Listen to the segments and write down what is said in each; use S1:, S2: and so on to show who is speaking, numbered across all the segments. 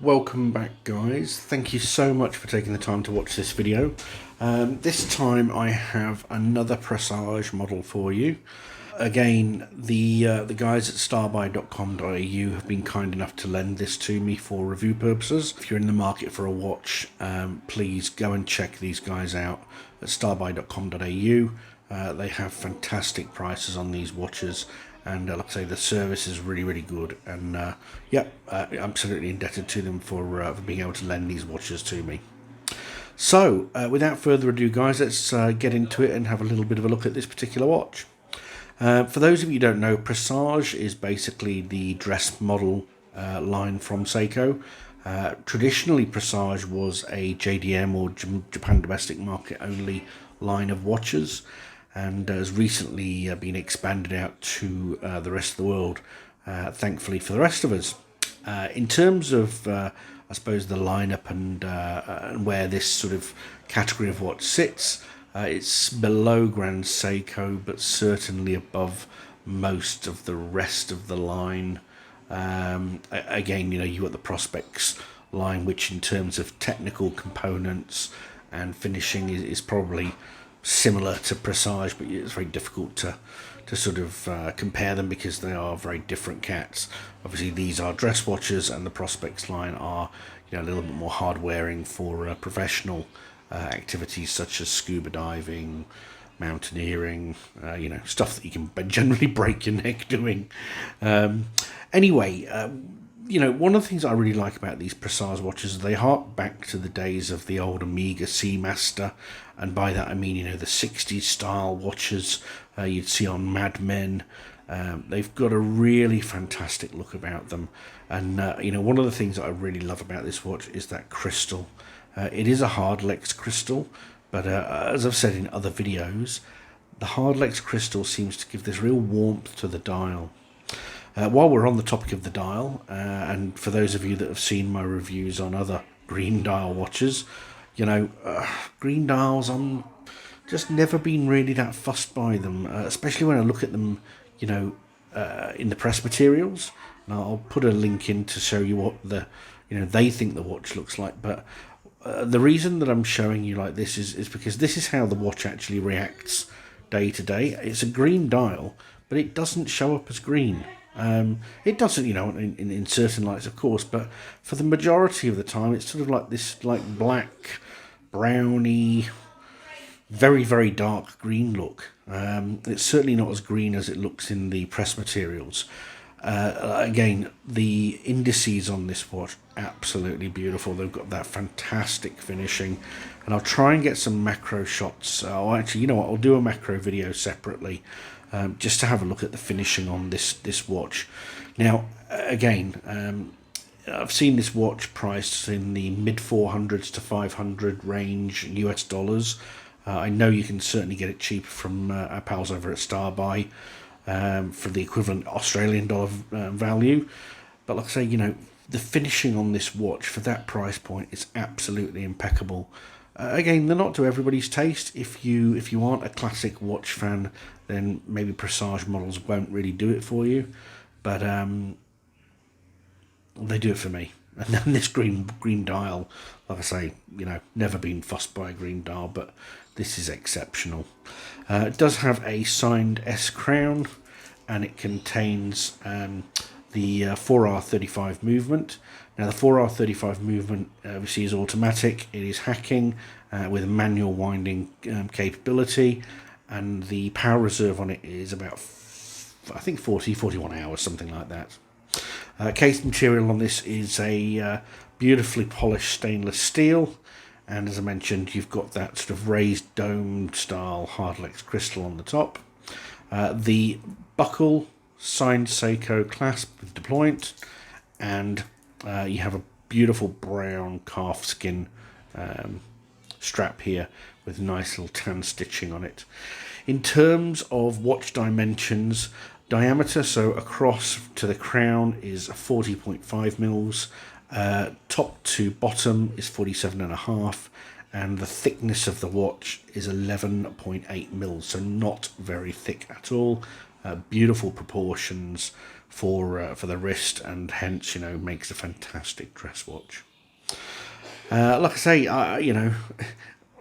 S1: Welcome back, guys. Thank you so much for taking the time to watch this video. This time I have another Presage model for you. Again, the guys at starbuy.com.au have been kind enough to lend this to me for review purposes. If you're in the market for a watch, please go and check these guys out at starbuy.com.au. They have fantastic prices on these watches, and like I say, the service is really good, and absolutely indebted to them for being able to lend these watches to me. So without further ado, guys, let's get into it and have a little bit of a look at this particular watch. For those of you who don't know, Presage is basically the dress model line from Seiko. Traditionally, Presage was a JDM or Japan domestic market only line of watches, and has recently been expanded out to the rest of the world, thankfully for the rest of us. In terms of, I suppose, the lineup and where this sort of category of watch sits, it's below Grand Seiko, but certainly above most of the rest of the line. Again, you've got the Prospects line, which in terms of technical components and finishing is probably similar to Presage, but it's very difficult to sort of compare them because they are very different cats. Obviously, these are dress watches, and the Prospects line are a little bit more hard wearing for professional activities such as scuba diving, mountaineering, stuff that you can generally break your neck doing. Anyway, one of the things I really like about these Presage watches, they hark back to the days of the old Omega Seamaster, and by that I mean, the 60s style watches you'd see on Mad Men. They've got a really fantastic look about them, and one of the things that I really love about this watch is that crystal. It is a Hardlex crystal, but as I've said in other videos, the Hardlex crystal seems to give this real warmth to the dial. While we're on the topic of the dial, and for those of you that have seen my reviews on other green dial watches, green dials, I'm just never been really that fussed by them, especially when I look at them, in the press materials. Now, I'll put a link in to show you what they think the watch looks like, but the reason that I'm showing you like this is because this is how the watch actually reacts day to day. It's a green dial, but it doesn't show up as green. It doesn't, in certain lights, of course, but for the majority of the time, it's sort of like this, black, browny, very dark green look. It's certainly not as green as it looks in the press materials. Again, the indices on this watch, absolutely beautiful. They've got that fantastic finishing, and I'll try and get some macro shots. Actually, you know what, I'll do a macro video separately, just to have a look at the finishing on this watch. Now, again, I've seen this watch priced in the mid 400s to 500 range US dollars. I know you can certainly get it cheaper from our pals over at Starbuy for the equivalent Australian dollar value. But like I say, the finishing on this watch for that price point is absolutely impeccable. Again, they're not to everybody's taste. If you aren't a classic watch fan, then maybe Presage models won't really do it for you. But they do it for me. And then this green dial, like I say, never been fussed by a green dial, but this is exceptional. It does have a signed S crown, and it contains the 4R35 movement. Now, the 4R35 movement obviously is automatic. It is hacking with a manual winding capability, and the power reserve on it is about, I think, 41 hours, something like that. Case material on this is a beautifully polished stainless steel, and as I mentioned, you've got that sort of raised dome style Hardlex crystal on the top. The buckle, signed Seiko clasp with deployment, and you have a beautiful brown calf skin strap here with nice little tan stitching on it. In terms of watch dimensions, diameter, so across to the crown, is 40.5 mils. Top to bottom is 47.5, and the thickness of the watch is 11.8 mils, so not very thick at all. beautiful proportions for the wrist, and hence, you know, makes a fantastic dress watch. Like I say, you know,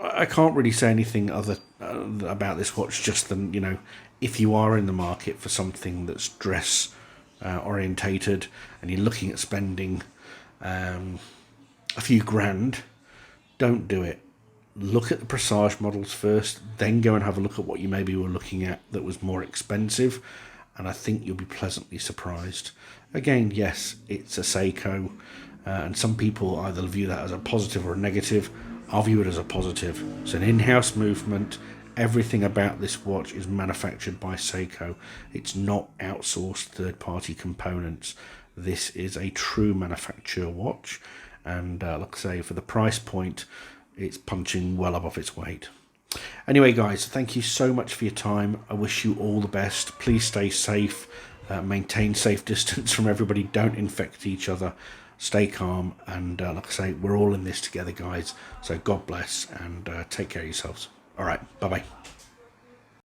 S1: I can't really say anything other about this watch just than, you know, if you are in the market for something that's dress orientated and you're looking at spending a few grand, don't do it. Look at the Presage models first, then go and have a look at what you maybe were looking at that was more expensive, and I think you'll be pleasantly surprised. Again, yes, it's a Seiko, and some people either view that as a positive or a negative. I'll view it as a positive. It's an in-house movement. Everything about this watch is manufactured by Seiko. It's not outsourced third-party components. This is a true manufacturer watch, and like I say, for the price point, it's punching well above its weight. Anyway, guys, thank you so much for your time. I wish you all the best. Please stay safe, maintain safe distance from everybody, don't infect each other, stay calm, and like I say, we're all in this together, guys. So God bless, and take care of yourselves. All right, bye-bye.